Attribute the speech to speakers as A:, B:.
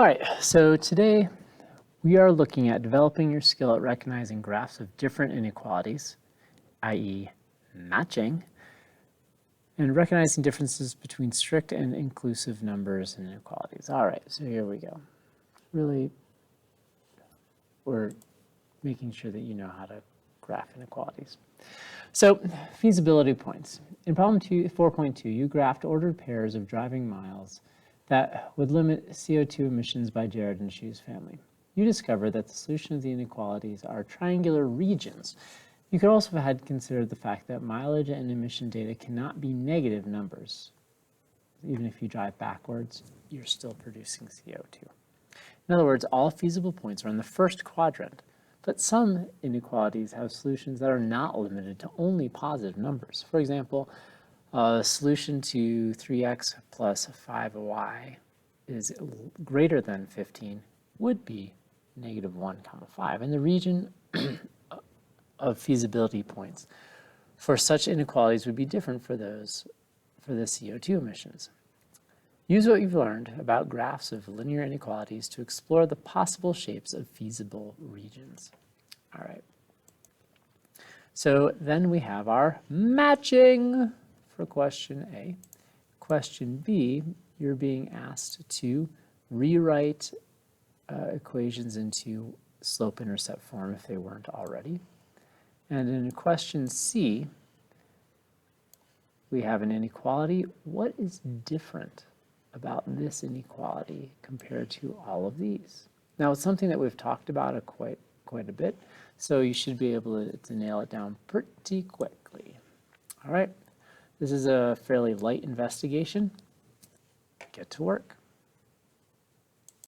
A: All right, so today we are looking at developing your skill at recognizing graphs of different inequalities, i.e. matching, and recognizing differences between strict and inclusive numbers and inequalities. All right, so here we go. Really, we're making sure that you know how to graph inequalities. So, feasibility points. In problem 4.2, you graphed ordered pairs of driving miles that would limit CO2 emissions by Jared and Shu's family. You discovered that the solution of the inequalities are triangular regions. You could also have had considered the fact that mileage and emission data cannot be negative numbers. Even if you drive backwards, you're still producing CO2. In other words, all feasible points are in the first quadrant, but some inequalities have solutions that are not limited to only positive numbers. For example, a solution to 3x plus 5y is greater than 15 would be negative 1, 5. And the region of feasibility points for such inequalities would be different for those for the CO2 emissions. Use what you've learned about graphs of linear inequalities to explore the possible shapes of feasible regions. All right. So then we have our matching for question A. Question B, you're being asked to rewrite equations into slope-intercept form if they weren't already. And in question C, we have an inequality. What is different about this inequality compared to all of these? Now, it's something that we've talked about quite a bit, so you should be able to nail it down pretty quickly. All right, this is a fairly light investigation. Get to work.